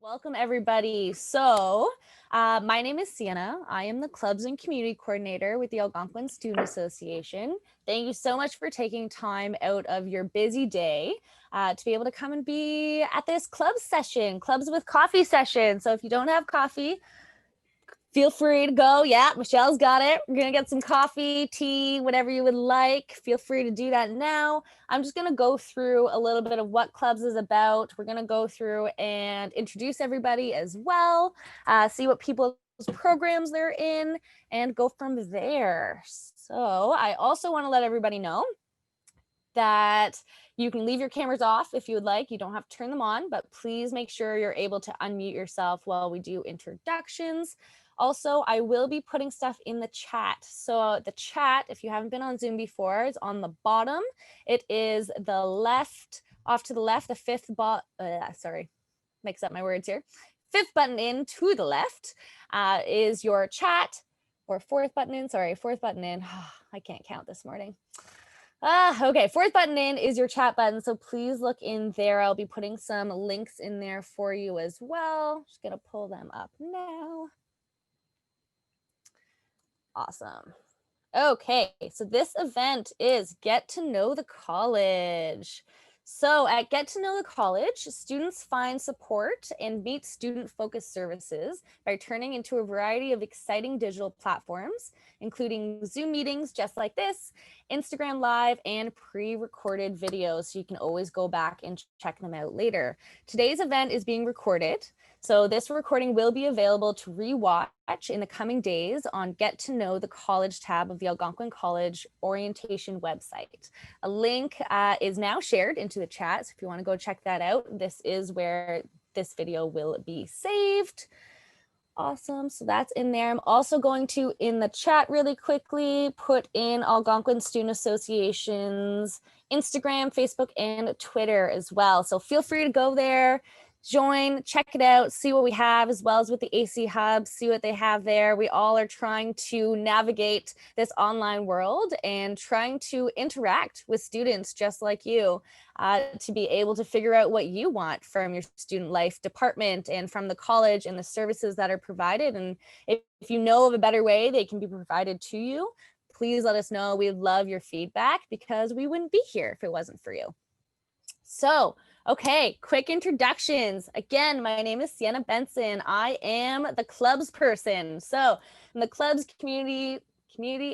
Welcome everybody. My name is Sienna. I am the Clubs and Community Coordinator with the Algonquin Student Association. Thank you so much for taking time out of your busy day to be able to come and be at this club session, Clubs with Coffee session. So if you don't have coffee, feel free to go. Yeah, Michelle's got it. We're going to get some coffee, tea, whatever you would like. Feel free to do that now. I'm just going to go through a little bit of what Clubs is about. We're going to go through and introduce everybody as well, see what people's programs they're in, and go from there. So I also want to let everybody know that you can leave your cameras off if you would like. You don't have to turn them on, but please make sure you're able to unmute yourself while we do introductions. Also, I will be putting stuff in the chat. So the chat, if you haven't been on Zoom before, is on the bottom. It is the left, off to the left, the fifth mix up my words here. Fifth button in to the left is your chat, or fourth button in. I can't count this morning. Okay, fourth button in is your chat button, so please look in there. I'll be putting some links in there for you as well. Just gonna pull them up now. Awesome. Okay, so this event is Get to Know the College. So at Get to Know the College, students find support and meet student-focused services by turning into a variety of exciting digital platforms, including Zoom meetings just like this, Instagram Live, and pre-recorded videos. So you can always go back and check them out later. Today's event is being recorded. So this recording will be available to rewatch in the coming days on Get to Know the College tab of the Algonquin College orientation website. A link is now shared into the chat, so if you want to go check that out, this is where this video will be saved. Awesome, so that's in there. I'm also going to, in the chat really quickly, put in Algonquin Student Association's Instagram, Facebook, and Twitter as well. So feel free to go there, join, check it out, see what we have, as well as with the AC Hub, see what they have there. We all are trying to navigate this online world and trying to interact with students just like you to be able to figure out what you want from your student life department and from the college and the services that are provided. And if you know of a better way they can be provided to you, please let us know. We'd love your feedback because we wouldn't be here if it wasn't for you. So, okay, quick introductions. Again, my name is Sienna Benson. I am the clubs person. So I'm the clubs community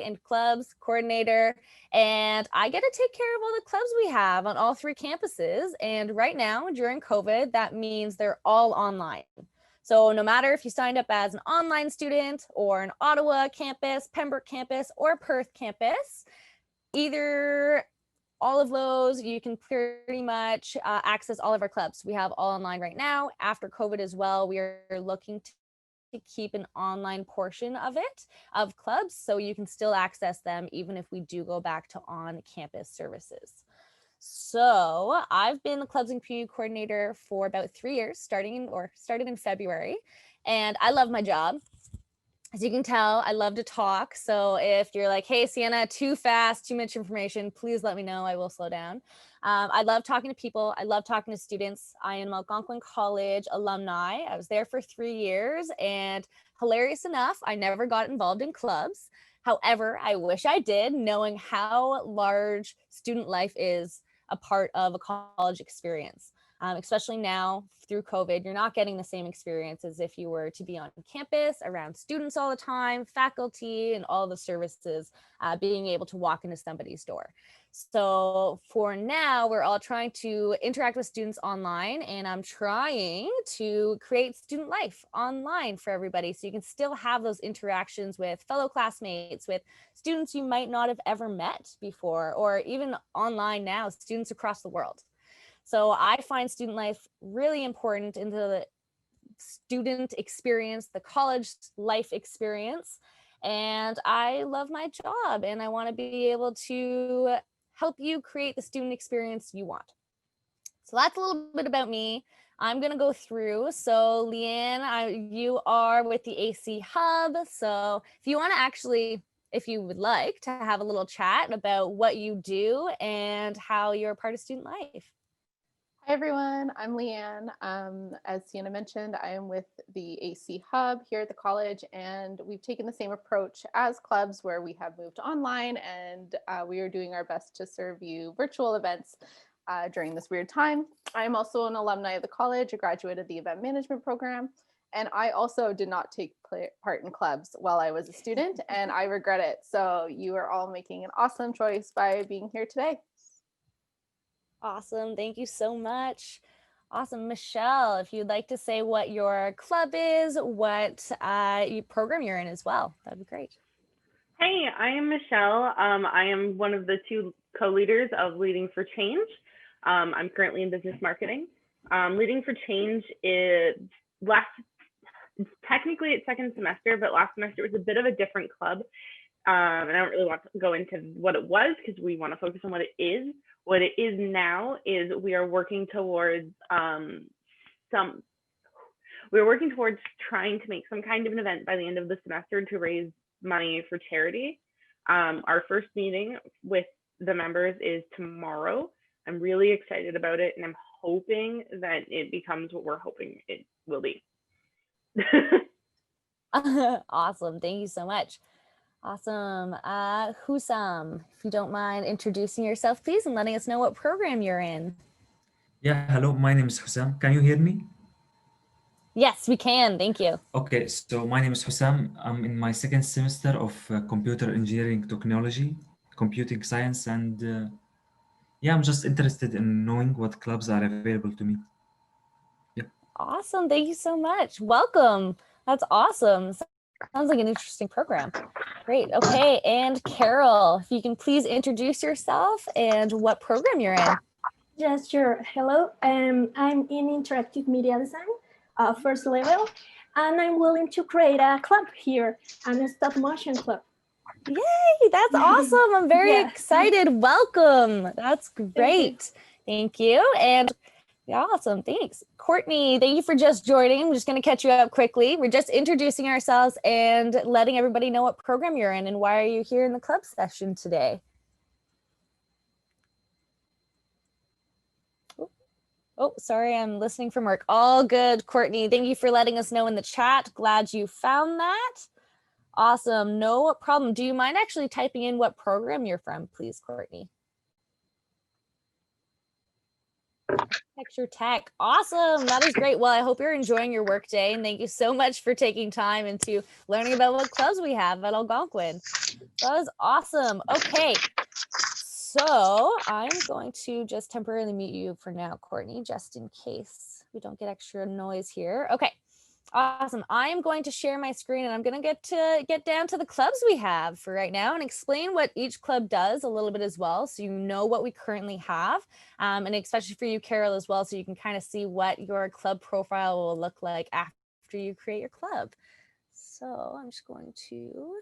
and clubs coordinator, and I get to take care of all the clubs we have on all three campuses. And right now during COVID, that means they're all online. So no matter if you signed up as an online student or an Ottawa campus, Pembroke campus, or Perth campus, either all of those, you can pretty much access all of our clubs. We have all online right now. After COVID as well, we are looking to keep an online portion of it, of clubs, so you can still access them even if we do go back to on-campus services. So I've been the Clubs and Community Coordinator for about 3 years, started in February, and I love my job. As you can tell, I love to talk. So if you're like, hey, Sienna, too fast, too much information, please let me know. I will slow down. I love talking to people. I love talking to students. I am Algonquin College alumni. I was there for 3 years, and hilarious enough, I never got involved in clubs. However, I wish I did, knowing how large student life is a part of a college experience. Especially now through COVID, you're not getting the same experience as if you were to be on campus around students all the time, faculty, and all the services, being able to walk into somebody's door. So for now, we're all trying to interact with students online, and I'm trying to create student life online for everybody so you can still have those interactions with fellow classmates, with students you might not have ever met before, or even online now, students across the world. So I find student life really important in the student experience, the college life experience. And I love my job, and I want to be able to help you create the student experience you want. So that's a little bit about me. I'm going to go through. So Leanne, you are with the AC Hub. So if you want to actually, if you would like to have a little chat about what you do and how you're a part of student life. Hi everyone, I'm Leanne. As Sienna mentioned, I am with the AC Hub here at the college, and we've taken the same approach as clubs where we have moved online, and we are doing our best to serve you virtual events during this weird time. I'm also an alumni of the college, a graduate of the event management program, and I also did not take part in clubs while I was a student, and I regret it. So you are all making an awesome choice by being here today. Awesome. Thank you so much. Awesome. Michelle, if you'd like to say what your club is, what program you're in as well, that'd be great. Hey, I am Michelle. I am one of the two co-leaders of Leading for Change. I'm currently in business marketing. Leading for Change is technically it's second semester, but last semester it was a bit of a different club. And I don't really want to go into what it was because we want to focus on what it is. What it is now is we are working towards trying to make some kind of an event by the end of the semester to raise money for charity. Our first meeting with the members is tomorrow. I'm really excited about it, and I'm hoping that it becomes what we're hoping it will be. Awesome. Thank you so much. Awesome. Husam, if you don't mind introducing yourself, please, and letting us know what program you're in. Yeah, hello, my name is Hussam. Can you hear me? Yes, we can. Thank you. Okay, so my name is Hussam. I'm in my second semester of computer engineering technology, computing science, and yeah, I'm just interested in knowing what clubs are available to me. Yeah. Awesome. Thank you so much. Welcome. That's awesome. Sounds like an interesting program. Great. Okay. And Carol, if you can please introduce yourself and what program you're in. Yes, sure. Hello. I'm in interactive media design, first level, and I'm willing to create a club here, a stop motion club. Yay, that's awesome. I'm very excited. Welcome. That's great. Thank you. And yeah, awesome. Thanks. Courtney, thank you for just joining. I'm just going to catch you up quickly. We're just introducing ourselves and letting everybody know what program you're in and why are you here in the club session today. Oh, sorry, I'm listening from work. All good, Courtney. Thank you for letting us know in the chat. Glad you found that. Awesome. No problem. Do you mind actually typing in what program you're from, please, Courtney? Texture Tech. Awesome. That is great. Well, I hope you're enjoying your work day, and thank you so much for taking time into learning about what clubs we have at Algonquin. That was awesome. Okay. So I'm going to just temporarily mute you for now, Courtney, just in case we don't get extra noise here. Okay. Awesome. I am going to share my screen and I'm going to get down to the clubs we have for right now and explain what each club does a little bit as well. So you know what we currently have and especially for you, Carol, as well. So you can kind of see what your club profile will look like after you create your club. So I'm just going to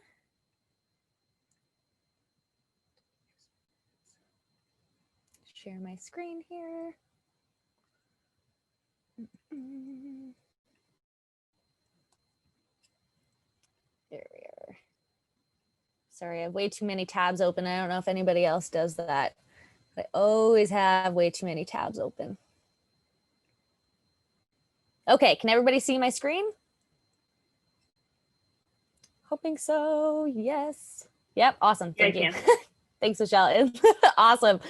share my screen here. There we are. Sorry, I have way too many tabs open. I don't know if anybody else does that. I always have way too many tabs open. Okay, can everybody see my screen? Hoping so, yes. Yep, awesome, thank you. Thanks, Michelle, awesome.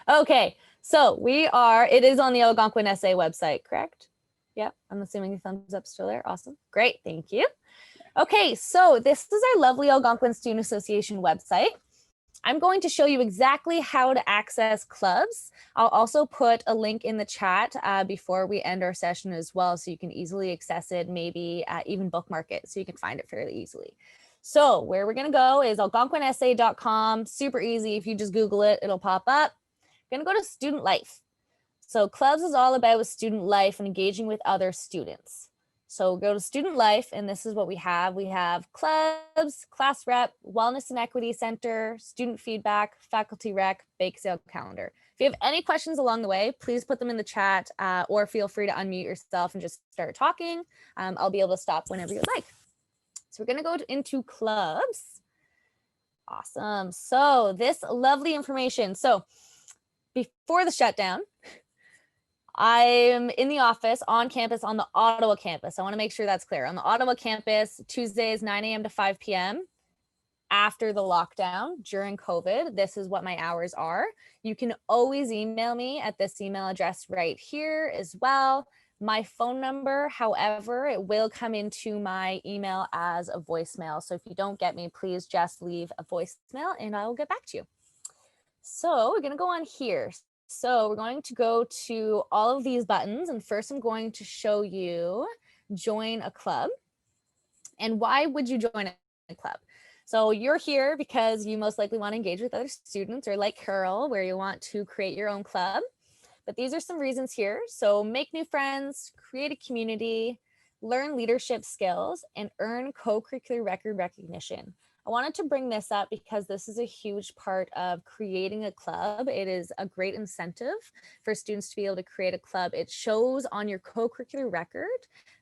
Okay, so it is on the Algonquin SA website, correct? Yep, I'm assuming the thumbs up still there, awesome, great, thank you. Okay, so this is our lovely Algonquin Student Association website. I'm going to show you exactly how to access clubs. I'll also put a link in the chat before we end our session as well, so you can easily access it, maybe even bookmark it, so you can find it fairly easily. So where we're gonna go is algonquinsa.com, super easy. If you just Google it, it'll pop up. We're gonna go to student life. So clubs is all about student life and engaging with other students. So go to student life, and this is what we have. We have clubs, class rep, wellness and equity center, student feedback, faculty rec, bake sale calendar. If you have any questions along the way, please put them in the chat or feel free to unmute yourself and just start talking. I'll be able to stop whenever you'd like. So we're gonna go into clubs. Awesome. So this lovely information. So before the shutdown, I'm in the office on campus, on the Ottawa campus. I want to make sure that's clear. On the Ottawa campus, Tuesdays, 9 a.m. to 5 p.m. After the lockdown during COVID. This is what my hours are. You can always email me at this email address right here as well. My phone number, however, it will come into my email as a voicemail. So if you don't get me, please just leave a voicemail and I will get back to you. So we're going to go on here. So we're going to go to all of these buttons. And first I'm going to show you join a club. And why would you join a club? So you're here because you most likely want to engage with other students, or like Carol, where you want to create your own club. But these are some reasons here. So make new friends, create a community, learn leadership skills, and earn co-curricular record recognition. I wanted to bring this up because this is a huge part of creating a club. It is a great incentive for students to be able to create a club. It shows on your co-curricular record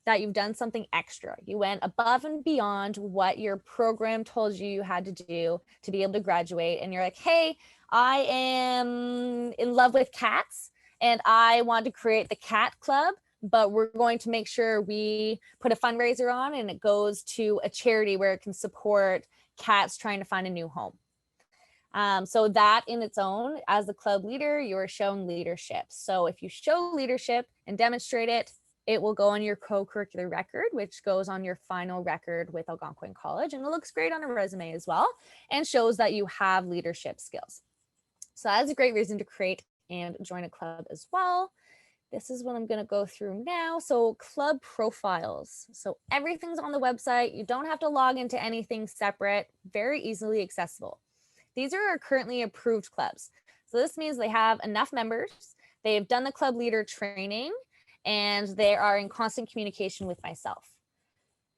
that you've done something extra. You went above and beyond what your program told you you had to do to be able to graduate. And you're like, hey, I am in love with cats and I want to create the cat club, but we're going to make sure we put a fundraiser on and it goes to a charity where it can support cats trying to find a new home. So that in its own, as the club leader, you're showing leadership. So if you show leadership and demonstrate it, it will go on your co-curricular record, which goes on your final record with Algonquin College. And it looks great on a resume as well and shows that you have leadership skills. So that is a great reason to create and join a club as well. This is what I'm going to go through now. So club profiles. So everything's on the website. You don't have to log into anything separate, very easily accessible. These are our currently approved clubs. So this means they have enough members. They've done the club leader training and they are in constant communication with myself.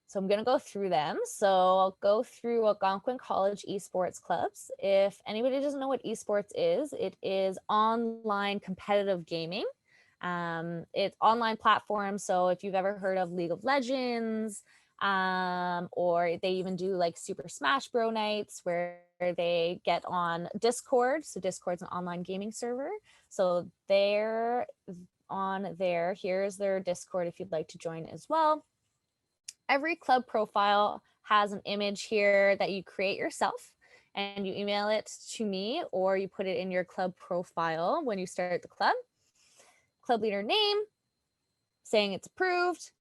So I'm going to go through them. So I'll go through Algonquin College esports clubs. If anybody doesn't know what esports is, it is online competitive gaming. It's online platforms. So if you've ever heard of League of Legends, or they even do like Super Smash Bros. Nights where they get on Discord. So Discord's an online gaming server. So they're on there. Here's their Discord if you'd like to join as well. Every club profile has an image here that you create yourself and you email it to me or you put it in your club profile when you start the club. Club leader name, saying it's approved,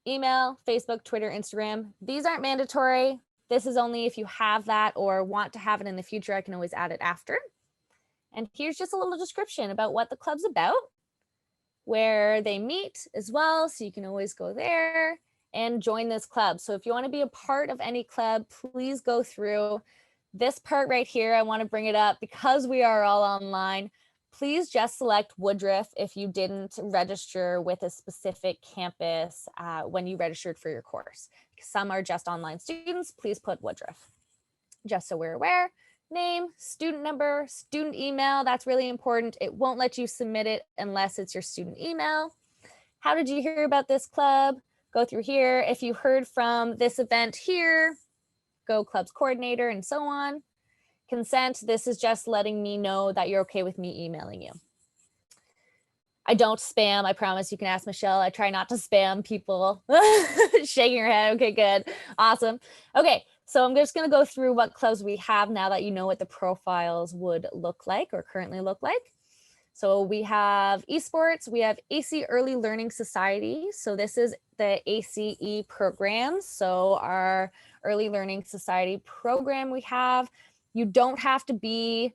email, Facebook, Twitter, Instagram. These aren't mandatory. This is only if you have that or want to have it in the future. I can always add it after. And here's just a little description about what the club's about, where they meet as well. So you can always go there and join this club. So if you want to be a part of any club, please go through this part right here. I want to bring it up because we are all online. Please just select Woodruff if you didn't register with a specific campus when you registered for your course. Some are just online students. Please put Woodruff. Just so we're aware. Name, student number, student email. That's really important. It won't let you submit it unless it's your student email. How did you hear about this club? Go through here. If you heard from this event here, go club's coordinator and so on. Consent, this is just letting me know that you're okay with me emailing you. I don't spam, I promise. You can ask Michelle. I try not to spam people. Shaking your head. Okay, good. Awesome. Okay, so I'm just going to go through what clubs we have now that you know what the profiles would look like or currently look like. So we have esports, we have AC Early Learning Society. So this is the ACE program. So our Early Learning Society program we have, you don't have to be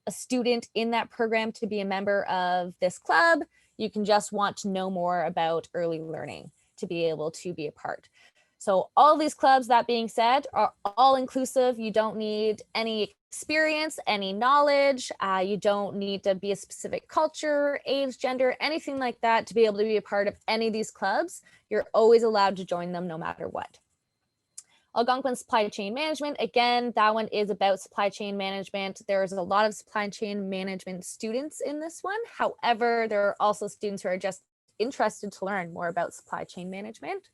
a student in that program to be a member of this club. You can just want to know more about early learning to be able to be a part. So all these clubs, that being said, are all inclusive. You don't need any experience, any knowledge. You don't need to be a specific culture, age, gender, anything like that to be able to be a part of any of these clubs. You're always allowed to join them no matter what. Algonquin Supply Chain Management, again, that one is about supply chain management. There's a lot of supply chain management students in this one. However, there are also students who are just interested to learn more about supply chain management.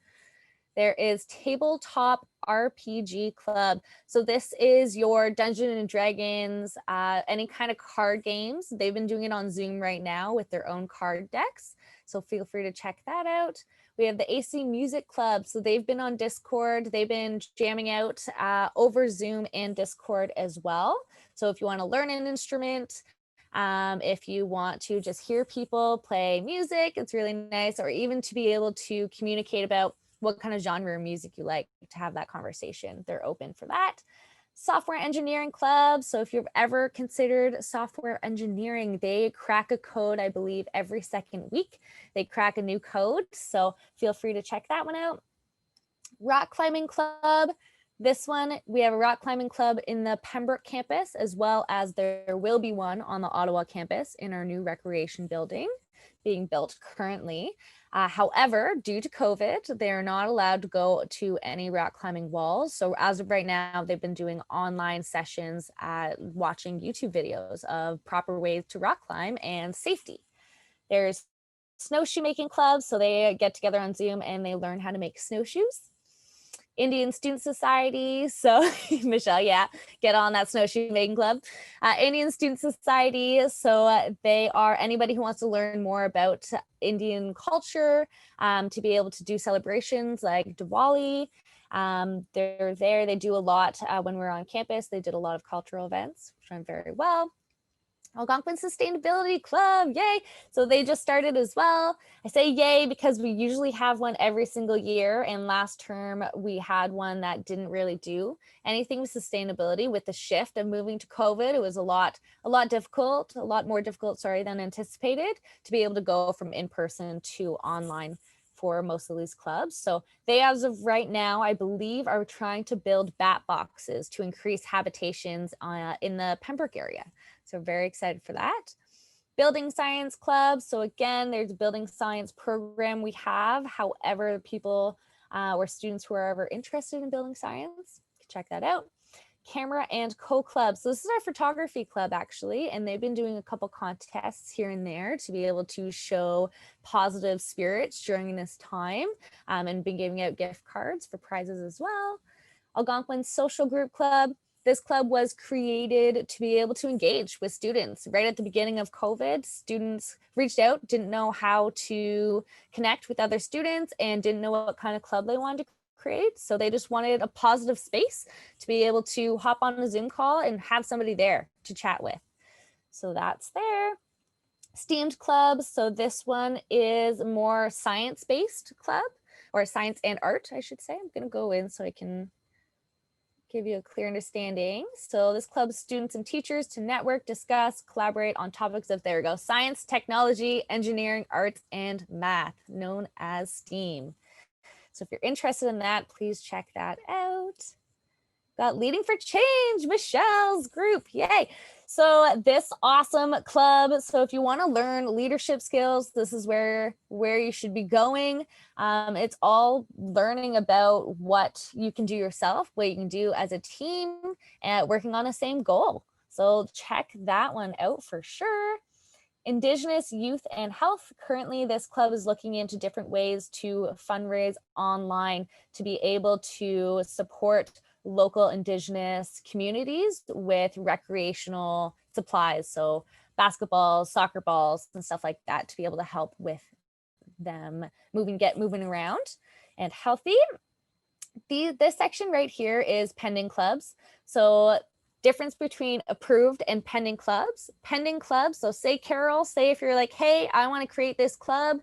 There is Tabletop RPG Club. So this is your Dungeons and Dragons, any kind of card games. They've been doing it on Zoom right now with their own card decks. So feel free to check that out. We have the AC Music Club. So they've been on Discord. They've been jamming out over Zoom and Discord as well. So if you want to learn an instrument, if you want to just hear people play music, it's really nice, or even to be able to communicate about what kind of genre of music you like, to have that conversation. They're open for that. Software Engineering Club. So if you've ever considered software engineering, they crack a code, I believe, every second week. They crack a new code. So feel free to check that one out. Rock Climbing Club. This one, we have a rock climbing club in the Pembroke campus, as well as there will be one on the Ottawa campus in our new recreation building being built currently. However, due to COVID, they are not allowed to go to any rock climbing walls. So as of right now, they've been doing online sessions watching YouTube videos of proper ways to rock climb and safety. There's snowshoe making clubs. So they get together on Zoom and they learn how to make snowshoes. Indian Student Society. So Michelle, yeah, get on that snowshoe making club. Indian Student Society. So they are anybody who wants to learn more about Indian culture, to be able to do celebrations like Diwali. They're there. They do a lot when we're on campus. They did a lot of cultural events, which went very well. Algonquin Sustainability Club, yay. So they just started as well. I say yay because we usually have one every single year. And last term we had one that didn't really do anything with sustainability. With the shift of moving to COVID, it was a lot more difficult, than anticipated to be able to go from in-person to online for most of these clubs. So they, as of right now, I believe, are trying to build bat boxes to increase habitations in the Pembroke area. So very excited for that. Building Science Club. So again, there's a building science program we have. However, people or students who are ever interested in building science, check that out. Camera and Co-Club. So this is our photography club actually, and they've been doing a couple contests here and there to be able to show positive spirits during this time, and been giving out gift cards for prizes as well. Algonquin Social Group Club. This club was created to be able to engage with students. Right at the beginning of COVID, students reached out, didn't know how to connect with other students and didn't know what kind of club they wanted to create. So they just wanted a positive space to be able to hop on a Zoom call and have somebody there to chat with. So that's there. Steamed clubs. So this one is more science-based club, or science and art, I should say. I'm going to go in so I can give you a clear understanding. So this clubs students and teachers to network, discuss, collaborate on topics of, there we go, science, technology, engineering, arts, and math, known as STEAM. So if you're interested in that, please check that out. Got Leading for Change, Michelle's group, yay. So this awesome club, so if you want to learn leadership skills, this is where you should be going. It's all learning about what you can do yourself, what you can do as a team, and working on the same goal. So check that one out for sure. Indigenous Youth and Health. Currently, this club is looking into different ways to fundraise online to be able to support local Indigenous communities with recreational supplies. So basketballs, soccer balls, and stuff like that to be able to help with them get moving around and healthy. This section right here is pending clubs. So difference between approved and pending clubs. Pending clubs, so say Carol, say if you're like, hey, I want to create this club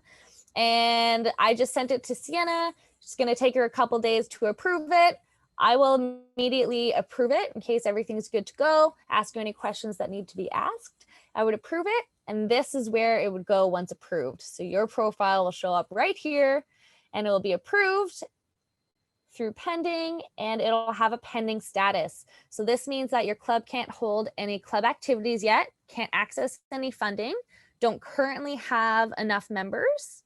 and I just sent it to Sienna, it's going to take her a couple days to approve it. I will immediately approve it in case everything's good to go, ask you any questions that need to be asked. I would approve it, and this is where it would go once approved. So your profile will show up right here and it will be approved through pending, and it'll have a pending status. So this means that your club can't hold any club activities yet, can't access any funding, don't currently have enough members,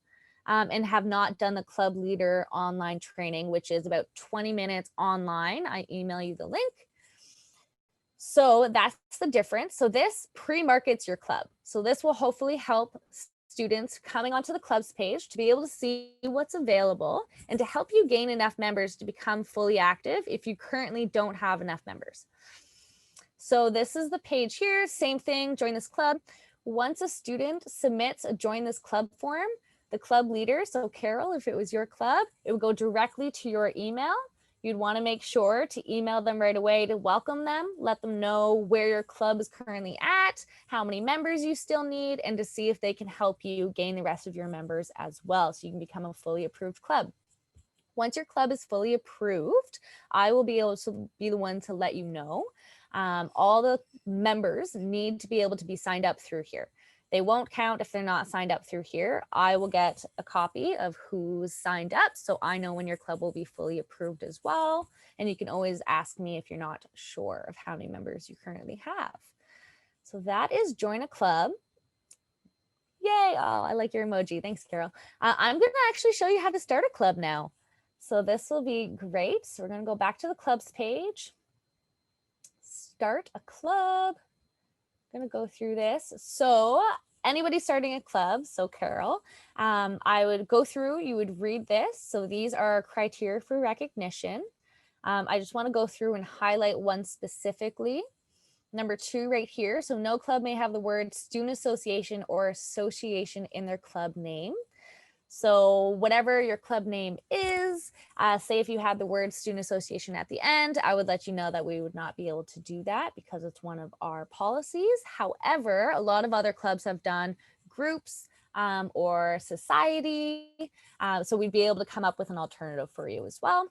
and have not done the club leader online training, which is about 20 minutes online. I email you the link. So that's the difference. So this pre-markets your club. So this will hopefully help students coming onto the clubs page to be able to see what's available and to help you gain enough members to become fully active if you currently don't have enough members. So this is the page here, same thing, join this club. Once a student submits a join this club form, the club leader, so Carol, if it was your club, it would go directly to your email. You'd want to make sure to email them right away to welcome them, let them know where your club is currently at, how many members you still need, and to see if they can help you gain the rest of your members as well, so you can become a fully approved club. Once your club is fully approved, I will be able to be the one to let you know. All the members need to be able to be signed up through here. They won't count if they're not signed up through here. I will get a copy of who's signed up, so I know when your club will be fully approved as well. And you can always ask me if you're not sure of how many members you currently have. So that is join a club. Yay, oh, I like your emoji. Thanks, Carol. I'm gonna actually show you how to start a club now. So this will be great. So we're gonna go back to the clubs page. Start a club. I'm gonna go through this. So anybody starting a club, so Carol, I would go through, you would read this. So these are criteria for recognition. I just wanna go through and highlight one specifically. Number 2 right here. So no club may have the word student association or association in their club name. So whatever your club name is, say if you had the word student association at the end, I would let you know that we would not be able to do that because it's one of our policies. However, a lot of other clubs have done groups or society. So we'd be able to come up with an alternative for you as well.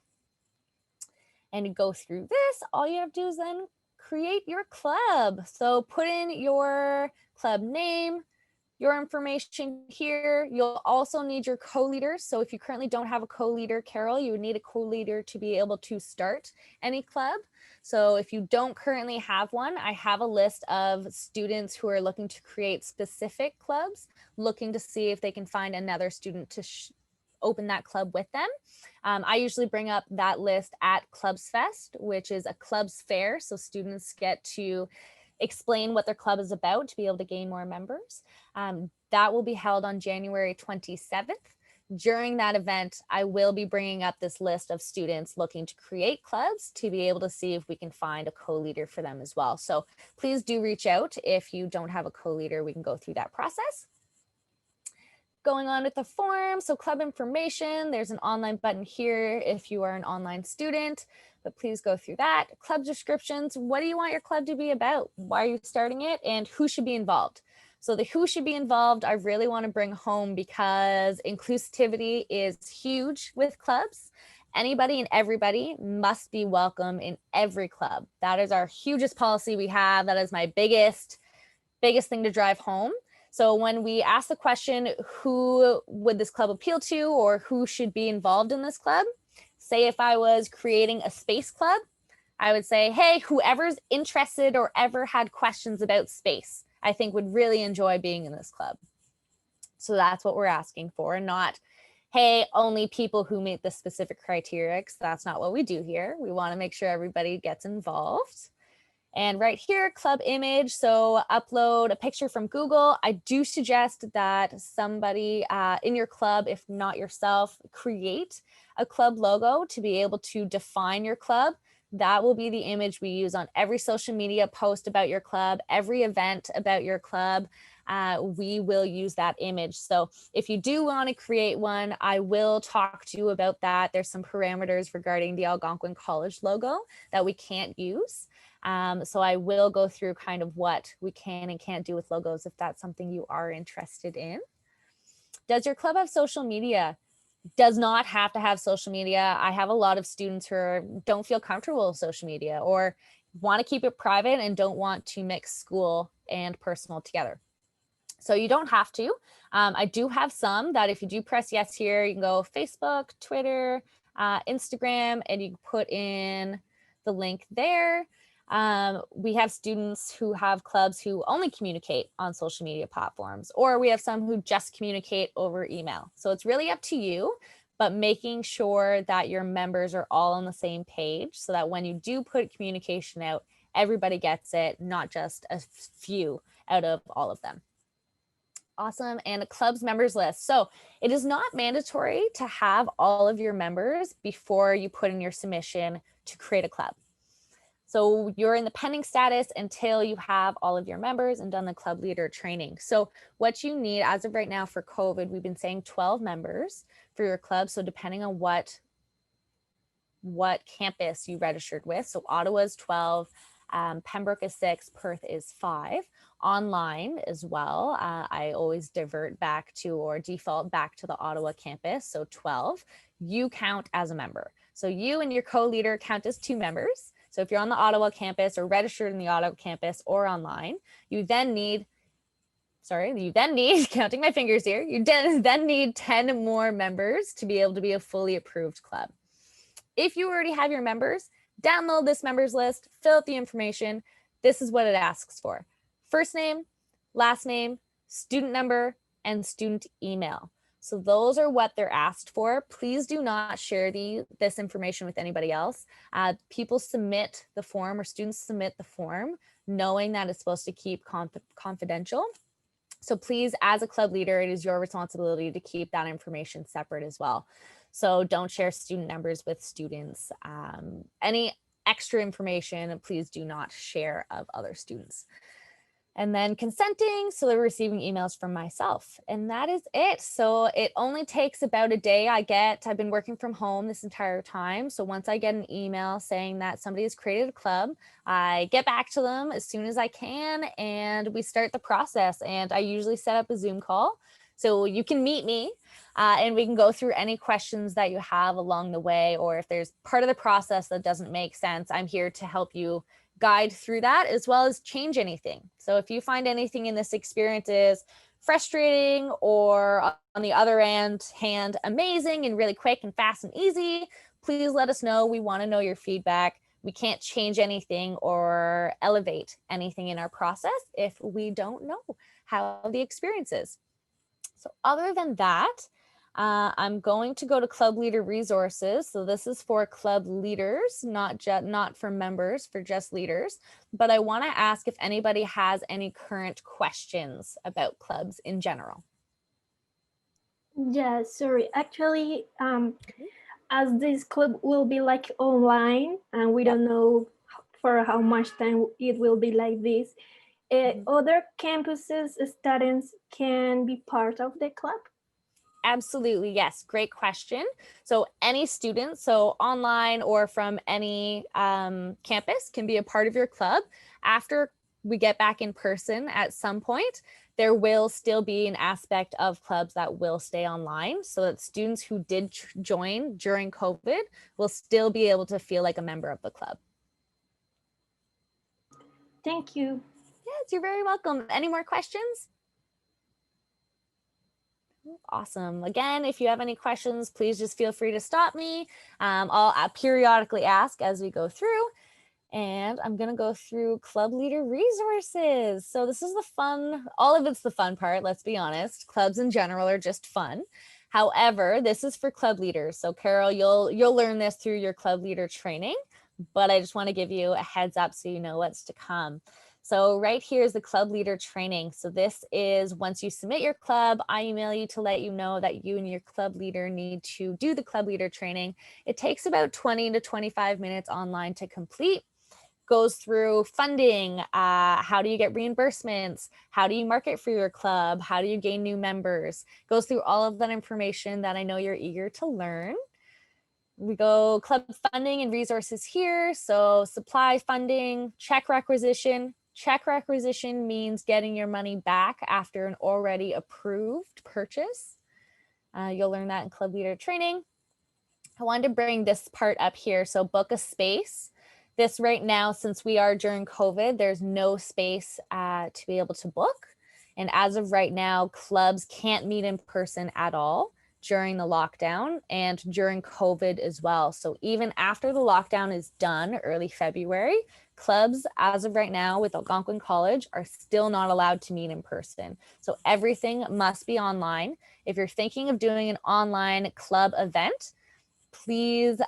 And to go through this, all you have to do is then create your club. So put in your club name, your information here. You'll also need your co-leader. So if you currently don't have a co-leader, Carol, you would need a co-leader to be able to start any club. So if you don't currently have one, I have a list of students who are looking to create specific clubs, looking to see if they can find another student to open that club with them. I usually bring up that list at Clubs Fest, which is a clubs fair. So students get to explain what their club is about to be able to gain more members. That will be held on January 27th. During that event, I will be bringing up this list of students looking to create clubs to be able to see if we can find a co-leader for them as well. So please do reach out if you don't have a co-leader. We can go through that process. Going on with the form, so club information, there's an online button here if you are an online student, but please go through that. Club descriptions, what do you want your club to be about? Why are you starting it? And who should be involved? So the who should be involved, I really want to bring home because inclusivity is huge with clubs. Anybody and everybody must be welcome in every club. That is our hugest policy we have. That is my biggest thing to drive home. So when we ask the question, who would this club appeal to or who should be involved in this club? Say if I was creating a space club, I would say, hey, whoever's interested or ever had questions about space, I think would really enjoy being in this club. So that's what we're asking for, not, hey, only people who meet the specific criteria, because that's not what we do here. We want to make sure everybody gets involved. And right here, club image, so upload a picture from Google. I do suggest that somebody in your club, if not yourself, create a club logo to be able to define your club. That will be the image we use on every social media post about your club, every event about your club. We will use that image. So if you do want to create one, I will talk to you about that. There's some parameters regarding the Algonquin College logo that we can't use. So I will go through kind of what we can and can't do with logos if that's something you are interested in. Does your club have social media? Does not have to have social media. I have a lot of students who don't feel comfortable with social media or want to keep it private and don't want to mix school and personal together. So you don't have to. I do have some that if you do press yes here, you can go Facebook, Twitter, Instagram, and you can put in the link there. We have students who have clubs who only communicate on social media platforms, or we have some who just communicate over email. So it's really up to you, but making sure that your members are all on the same page so that when you do put communication out, everybody gets it, not just a few out of all of them. Awesome. And a club's members list. So it is not mandatory to have all of your members before you put in your submission to create a club. So you're in the pending status until you have all of your members and done the club leader training. So what you need as of right now for COVID, we've been saying 12 members for your club. So depending on what campus you registered with. So Ottawa is 12, Pembroke is 6, Perth is 5. Online as well, I always divert back to or default back to the Ottawa campus, so 12. You count as a member. So you and your co-leader count as 2 members. So if you're on the Ottawa campus or registered in the Ottawa campus or online, you then need, counting my fingers here, you then need 10 more members to be able to be a fully approved club. If you already have your members, download this members list, fill out the information. This is what it asks for. First name, last name, student number, and student email. So those are what they're asked for. Please do not share this information with anybody else. People submit the form, or students submit the form knowing that it's supposed to keep confidential. So please, as a club leader, it is your responsibility to keep that information separate as well. So don't share student numbers with students. Any extra information, please do not share of other students. And then consenting, so they're receiving emails from myself, and that is it. So it only takes about a day. I've been working from home this entire time. So once I get an email saying that somebody has created a club, I get back to them as soon as I can, and we start the process. And I usually set up a Zoom call so you can meet me and we can go through any questions that you have along the way, or if there's part of the process that doesn't make sense, I'm here to help you guide through that, as well as change anything. So if you find anything in this experience is frustrating, or on the other hand, amazing and really quick and fast and easy, please let us know. We want to know your feedback. We can't change anything or elevate anything in our process if we don't know how the experience is. So other than that, I'm going to go to club leader resources. So this is for club leaders, not for members, for just leaders. But I want to ask if anybody has any current questions about clubs in general. Yeah, sorry. Actually, as this club will be like online, and we don't know for how much time it will be like this, other campuses, students can be part of the club? Absolutely, yes. Great question. So any student, so online or from any campus, can be a part of your club. After we get back in person at some point, there will still be an aspect of clubs that will stay online, so that students who did join during COVID will still be able to feel like a member of the club. Thank you. Yes, you're very welcome. Any more questions? Awesome. Again, if you have any questions, please just feel free to stop me. I'll periodically ask as we go through. And I'm going to go through club leader resources. So this is the fun, all of it's the fun part, let's be honest. Clubs in general are just fun. However, this is for club leaders. So Carol, you'll learn this through your club leader training, but I just want to give you a heads up so you know what's to come. So right here is the club leader training. So this is once you submit your club, I email you to let you know that you and your club leader need to do the club leader training. It takes about 20 to 25 minutes online to complete. Goes through funding, how do you get reimbursements, how do you market for your club, how do you gain new members, goes through all of that information that I know you're eager to learn. We go club funding and resources here. So supply funding, check requisition. Check requisition means getting your money back after an already approved purchase. You'll learn that in club leader training. I wanted to bring this part up here. So book a space. This right now, since we are during COVID, there's no space to be able to book. And as of right now, clubs can't meet in person at all during the lockdown and during COVID as well. So even after the lockdown is done, early February, clubs as of right now with Algonquin College are still not allowed to meet in person. So everything must be online. If you're thinking of doing an online club event, please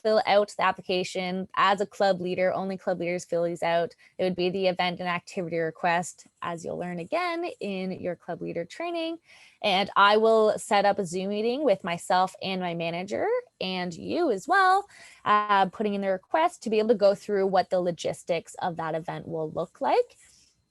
fill out the application as a club leader. Only club leaders fill these out. It would be the event and activity request, as you'll learn again in your club leader training. And I will set up a Zoom meeting with myself and my manager and you as well, putting in the request to be able to go through what the logistics of that event will look like.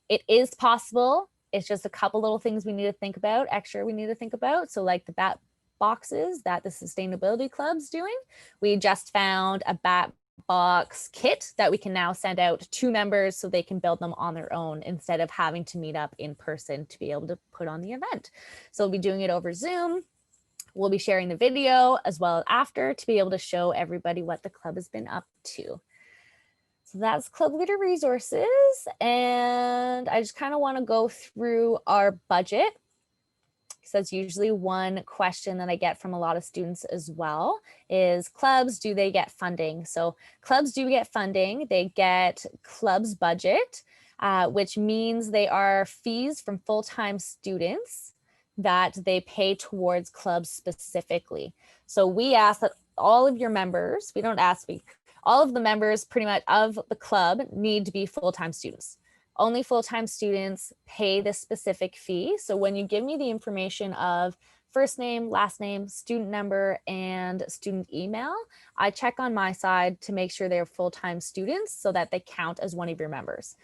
It is possible. It's just a couple little things we need to think about, extra we need to think about. So like the bat boxes that the sustainability club's doing. We just found a bat box kit that we can now send out to members so they can build them on their own instead of having to meet up in person to be able to put on the event. So we'll be doing it over Zoom. We'll be sharing the video as well as after to be able to show everybody what the club has been up to. So that's club leader resources. And I just kind of want to go through our budget. So that's usually one question that I get from a lot of students as well is clubs, do they get funding? So clubs do get funding. They get clubs budget, which means they are fees from full-time students that they pay towards clubs specifically. So we ask that all of your members, we don't ask, all of the members pretty much of the club need to be full-time students. Only full-time students pay this specific fee. So when you give me the information of first name, last name, student number, and student email, I check on my side to make sure they're full-time students so that they count as one of your members.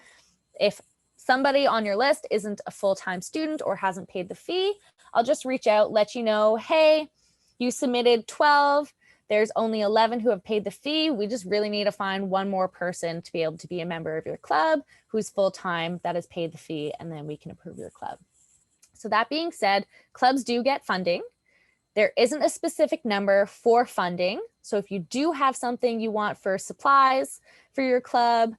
If somebody on your list isn't a full-time student or hasn't paid the fee, I'll just reach out, let you know, hey, you submitted 12. There's only 11 who have paid the fee. We just really need to find one more person to be able to be a member of your club who's full-time that has paid the fee, and then we can approve your club. So that being said, clubs do get funding. There isn't a specific number for funding. So if you do have something you want for supplies for your club,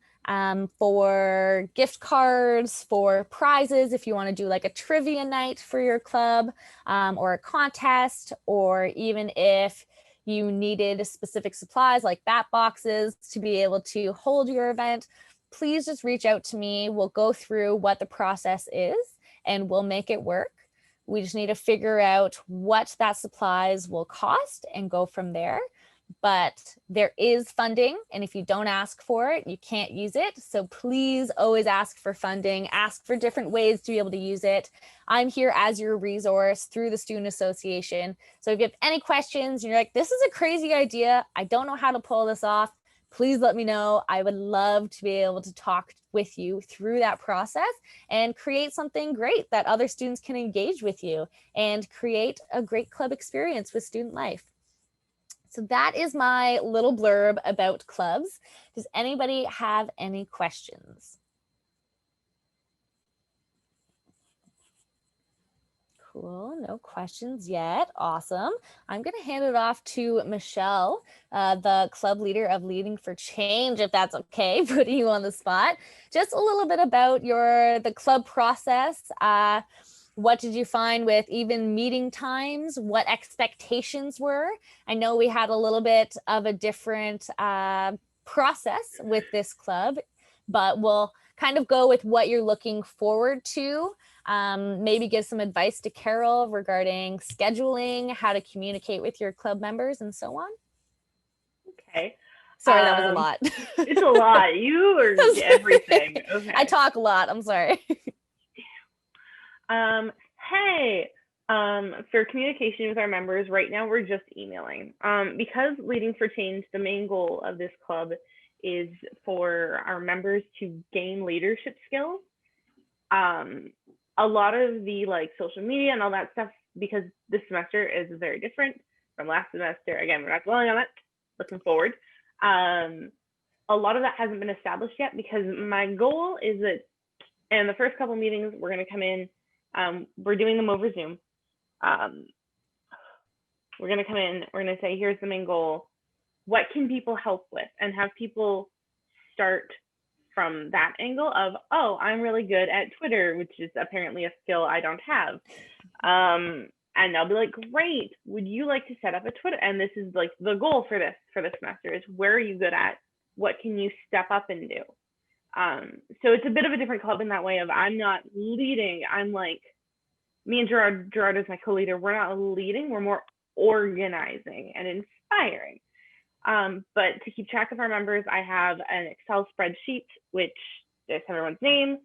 for gift cards, for prizes, if you want to do like a trivia night for your club, or a contest, or even if you needed specific supplies like bat boxes to be able to hold your event, please just reach out to me. We'll go through what the process is and we'll make it work. We just need to figure out what that supplies will cost and go from there. But there is funding, and if you don't ask for it, you can't use it. So please always ask for funding, ask for different ways to be able to use it. I'm here as your resource through the Student Association. So if you have any questions, and you're like, this is a crazy idea, I don't know how to pull this off, please let me know. I would love to be able to talk with you through that process and create something great that other students can engage with you and create a great club experience with student life. So that is my little blurb about clubs. Does anybody have any questions? Cool, no questions yet. Awesome. I'm going to hand it off to Michelle, the club leader of Leading for Change, if that's okay, putting you on the spot. Just a little bit about the club process. What did you find with even meeting times? What expectations were? I know we had a little bit of a different process with this club, but we'll kind of go with what you're looking forward to. Maybe give some advice to Carol regarding scheduling, how to communicate with your club members, and so on. Okay. Sorry, that was a lot. It's a lot. You are everything. Okay. I talk a lot. I'm sorry. Hey, for communication with our members, right now we're just emailing. Because Leading for Change, the main goal of this club is for our members to gain leadership skills. A lot of the social media and all that stuff, because this semester is very different from last semester. Again, we're not dwelling on it, looking forward. A lot of that hasn't been established yet because my goal is that in the first couple meetings, we're going to come in. We're doing them over Zoom. We're going to come in, we're going to say, here's the main goal. What can people help with? And have people start from that angle of, oh, I'm really good at Twitter, which is apparently a skill I don't have. And they'll be like, great, would you like to set up a Twitter? And this is like the goal for this semester is, where are you good at? What can you step up and do? So it's a bit of a different club in that way of, I'm not leading. I'm like, me and Gerard is my co-leader. We're not leading, we're more organizing. And expiring. But to keep track of our members, I have an Excel spreadsheet, which there's everyone's name.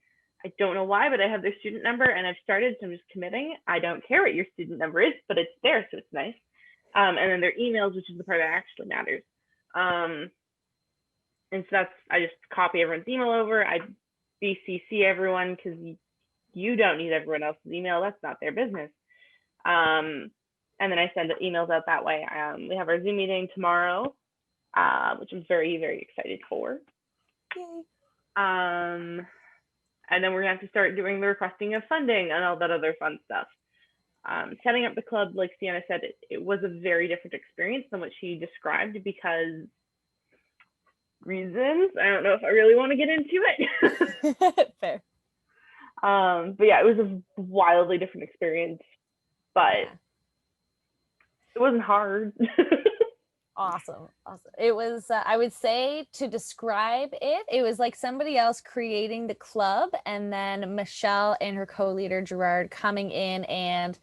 I don't know why, but I have their student number, and I've started, so I'm just committing. I don't care what your student number is, but it's there, so it's nice. And then their emails, which is the part that actually matters. And so I just copy everyone's email over. I BCC everyone because you don't need everyone else's email. That's not their business. And then I send the emails out that way. We have our Zoom meeting tomorrow, which I'm very, very excited for. Yay. And then we're going to have to start doing the requesting of funding and all that other fun stuff. Setting up the club, like Sienna said, it was a very different experience than what she described because reasons. I don't know if I really want to get into it. Fair. But yeah, it was a wildly different experience, but it wasn't hard. Awesome. It was, I would say, to describe it, it was like somebody else creating the club and then Michelle and her co-leader Gerard coming in and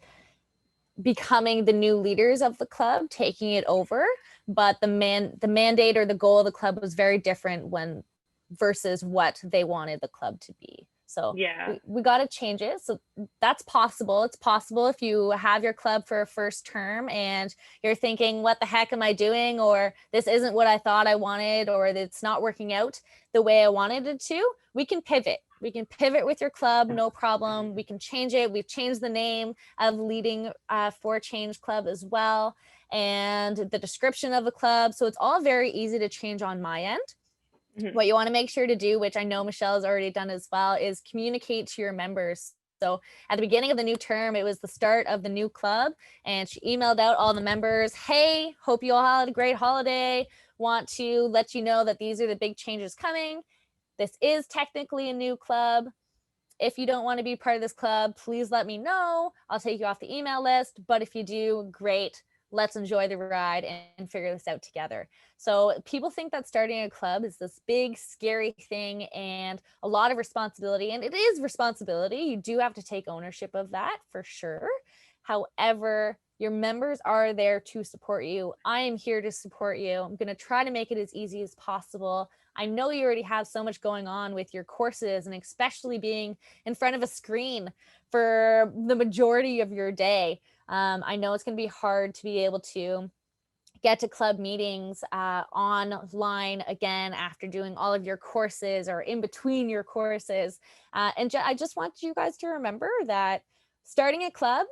becoming the new leaders of the club, taking it over. But the mandate or the goal of the club was very different versus what they wanted the club to be. So yeah, we got to change it. So that's possible. It's possible if you have your club for a first term and you're thinking, what the heck am I doing? Or this isn't what I thought I wanted, or it's not working out the way I wanted it to. We can pivot. We can pivot with your club, no problem. We can change it. We've changed the name of Leading for Change Club as well, and the description of the club. So it's all very easy to change on my end. Mm-hmm. What you want to make sure to do, which I know Michelle has already done as well, is communicate to your members. So at the beginning of the new term, it was the start of the new club, and she emailed out all the members, hey, hope you all had a great holiday. Want to let you know that these are the big changes coming. This is technically a new club. If you don't want to be part of this club, please let me know. I'll take you off the email list. But if you do, great. Let's enjoy the ride and figure this out together. So people think that starting a club is this big, scary thing and a lot of responsibility. And it is responsibility. You do have to take ownership of that for sure. However, your members are there to support you. I am here to support you. I'm going to try to make it as easy as possible. I know you already have so much going on with your courses, and especially being in front of a screen for the majority of your day. I know it's going to be hard to be able to get to club meetings online again after doing all of your courses or in between your courses. I just want you guys to remember that starting a club,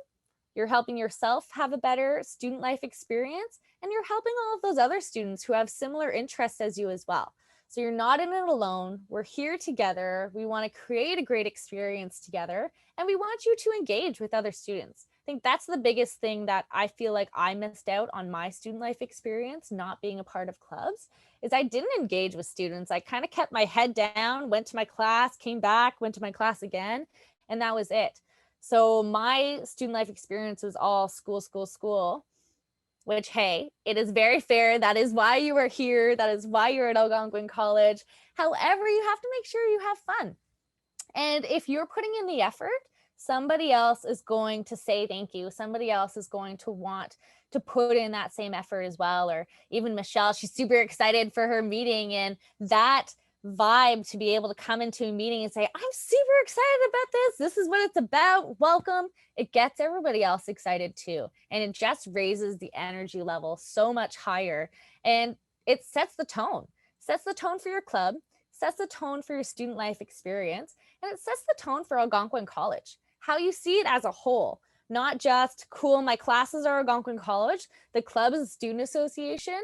you're helping yourself have a better student life experience, and you're helping all of those other students who have similar interests as you as well. So you're not in it alone. We're here together. We want to create a great experience together, and we want you to engage with other students. I think that's the biggest thing that I feel like I missed out on my student life experience, not being a part of clubs, is I didn't engage with students. I kind of kept my head down, went to my class, came back, went to my class again, and that was it. So my student life experience was all school, which, hey, it is very fair. That is why you are here. That is why you're at Algonquin College. However, you have to make sure you have fun. And if you're putting in the effort, somebody else is going to say thank you. Somebody else is going to want to put in that same effort as well. Or even Michelle, she's super excited for her meeting, and that vibe to be able to come into a meeting and say, I'm super excited about this. This is what it's about. Welcome. It gets everybody else excited too. And it just raises the energy level so much higher. And it sets the tone for your club, sets the tone for your student life experience, and it sets the tone for Algonquin College, how you see it as a whole. Not just, cool, my classes are Algonquin College, the club is a student association.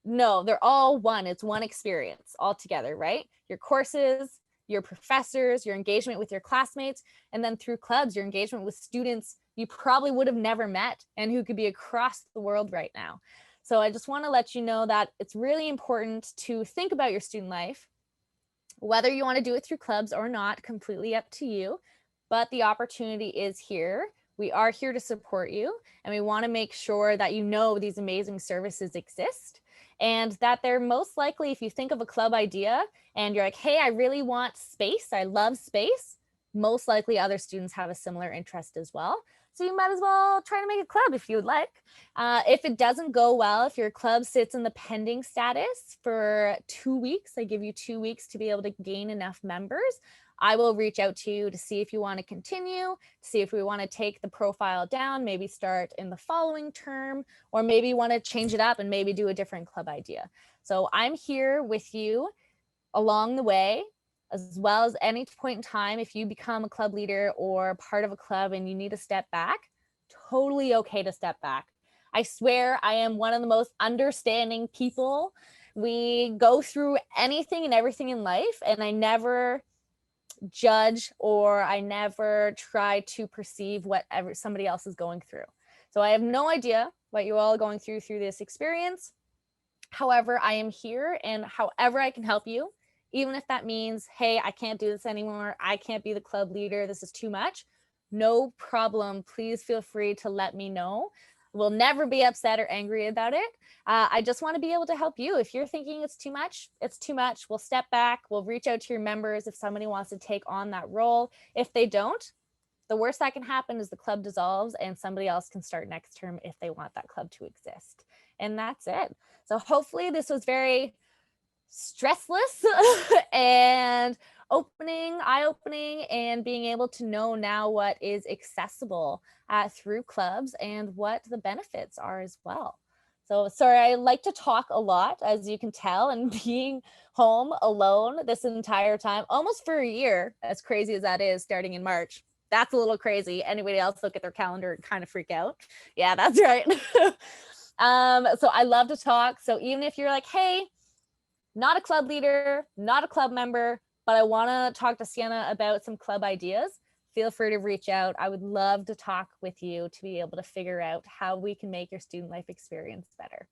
No, they're all one. It's one experience all together, right? Your courses, your professors, your engagement with your classmates, and then through clubs, your engagement with students you probably would have never met and who could be across the world right now. So I just want to let you know that it's really important to think about your student life, whether you want to do it through clubs or not, completely up to you. But the opportunity is here. We are here to support you, and we want to make sure that you know these amazing services exist. And that they're most likely, if you think of a club idea and you're like, hey, I really want space, I love space, most likely other students have a similar interest as well. So you might as well try to make a club if you would like. If it doesn't go well, if your club sits in the pending status for 2 weeks, I give you 2 weeks to be able to gain enough members. I will reach out to you to see if you want to continue, see if we want to take the profile down, maybe start in the following term, or maybe want to change it up and maybe do a different club idea. So I'm here with you along the way, as well as any point in time. If you become a club leader or part of a club and you need to step back, totally okay to step back. I swear I am one of the most understanding people. We go through anything and everything in life, and I never judge or I never try to perceive whatever somebody else is going through. So I have no idea what you all are going through this experience. However, I am here, and however I can help you, even if that means, hey, I can't do this anymore, I can't be the club leader, this is too much, no problem. Please feel free to let me know. We'll never be upset or angry about it. I just want to be able to help you. If you're thinking it's too much, it's too much. We'll step back. We'll reach out to your members if somebody wants to take on that role. If they don't, the worst that can happen is the club dissolves and somebody else can start next term if they want that club to exist. And that's it. So hopefully this was very stressless and eye-opening, and being able to know now what is accessible through clubs and what the benefits are as well. So sorry, I like to talk a lot, as you can tell, and being home alone this entire time, almost for a year, as crazy as that is, starting in March. That's a little crazy. Anybody else look at their calendar and kind of freak out? Yeah, that's right. So I love to talk. So even if you're like, hey, not a club leader, not a club member, but I want to talk to Sienna about some club ideas, feel free to reach out. I would love to talk with you to be able to figure out how we can make your student life experience better.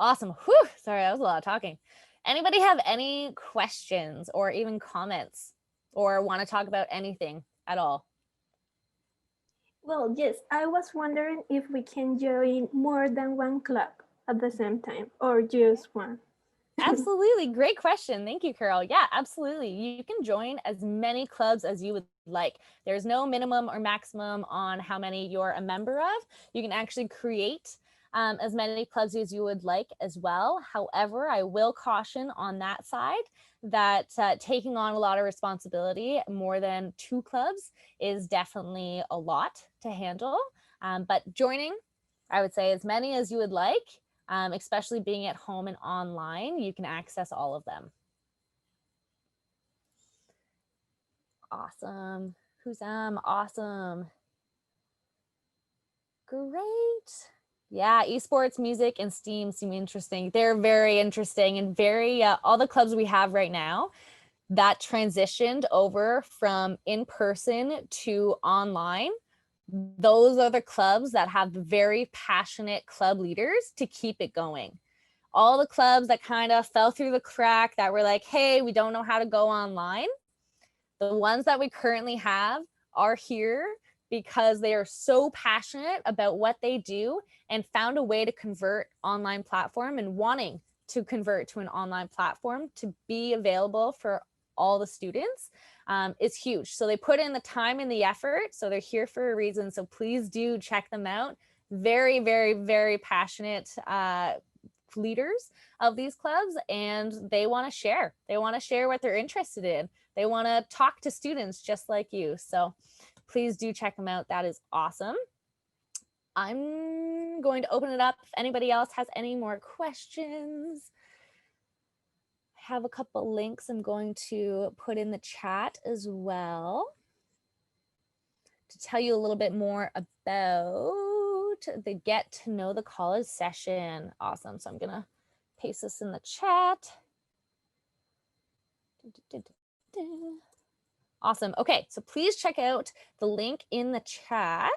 Awesome. Whew. Sorry, that was a lot of talking. Anybody have any questions or even comments or want to talk about anything at all? Well, yes, I was wondering if we can join more than one club at the same time or just one. Absolutely. Great question. Thank you, Carol. Yeah, absolutely. You can join as many clubs as you would like. There's no minimum or maximum on how many you're a member of. You can actually create as many clubs as you would like as well. However, I will caution on that side that taking on a lot of responsibility, more than 2 clubs, is definitely a lot to handle. But joining, I would say as many as you would like. Especially being at home and online, you can access all of them. Awesome. Awesome. Great. Yeah, esports, music, and STEAM seem interesting. They're very interesting and very, all the clubs we have right now that transitioned over from in-person to online, those are the clubs that have very passionate club leaders to keep it going. All the clubs that kind of fell through the crack that were like, hey, we don't know how to go online, the ones that we currently have are here because they are so passionate about what they do and found a way to convert online platform and wanting to convert to an online platform to be available for all the students is huge. So they put in the time and the effort. So they're here for a reason. So please do check them out. Very, very, very passionate leaders of these clubs, and they want to share. They want to share what they're interested in. They want to talk to students just like you. So please do check them out. That is awesome. I'm going to open it up if anybody else has any more questions. I have a couple links I'm going to put in the chat as well to tell you a little bit more about the Get to Know the College session. Awesome. So I'm going to paste this in the chat. Awesome. Okay, so please check out the link in the chat.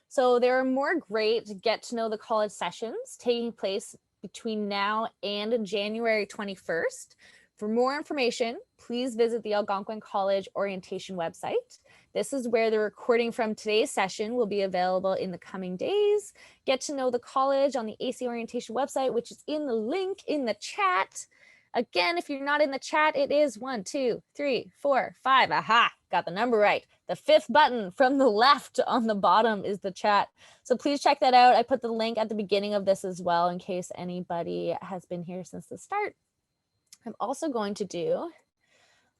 So there are more great Get to Know the College sessions taking place between now and January 21st. For more information, please visit the Algonquin College orientation website. This is where the recording from today's session will be available in the coming days. Get to Know the College on the AC orientation website, which is in the link in the chat. Again, if you're not in the chat, it is 1, 2, 3, 4, 5. Aha, got the number right. The 5th button from the left on the bottom is the chat. So please check that out. I put the link at the beginning of this as well in case anybody has been here since the start. I'm also going to do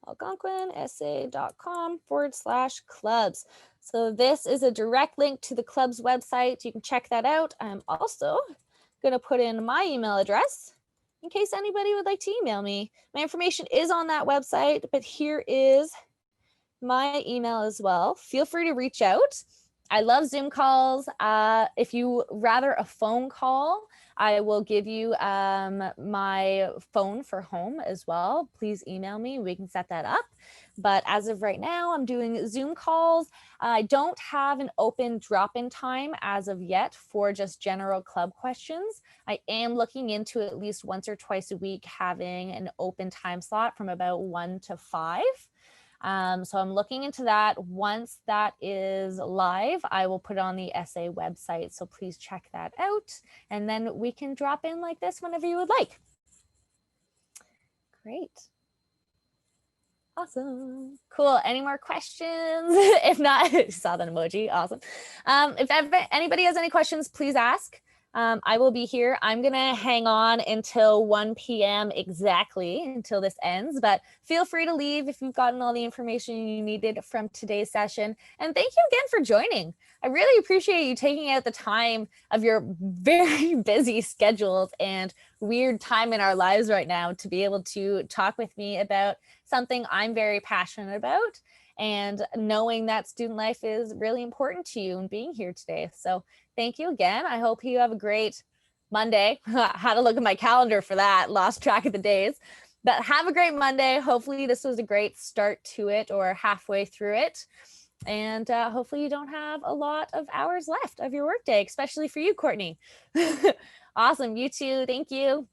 algonquinessay.com/clubs. So this is a direct link to the club's website. You can check that out. I'm also going to put in my email address in case anybody would like to email me. My information is on that website, but here is my email as well. Feel free to reach out. I love Zoom calls. If you rather a phone call, I will give you my phone for home as well. Please email me. We can set that up. But as of right now, I'm doing Zoom calls. I don't have an open drop-in time as of yet for just general club questions. I am looking into at least once or twice a week having an open time slot from about 1 to 5. So I'm looking into that. Once that is live, I will put it on the SA website. So please check that out. And then we can drop in like this whenever you would like. Great. Awesome. Cool. Any more questions? If not, saw that emoji. Awesome. If anybody has any questions, please ask. I will be here. I'm going to hang on until 1 p.m. exactly until this ends, but feel free to leave if you've gotten all the information you needed from today's session. And thank you again for joining. I really appreciate you taking out the time of your very busy schedules and weird time in our lives right now to be able to talk with me about something I'm very passionate about, and knowing that student life is really important to you and being here today. So thank you again. I hope you have a great Monday. I had to look at my calendar for that, lost track of the days. But have a great Monday. Hopefully this was a great start to it or halfway through it. And hopefully you don't have a lot of hours left of your workday, especially for you, Courtney. Awesome. You too. Thank you.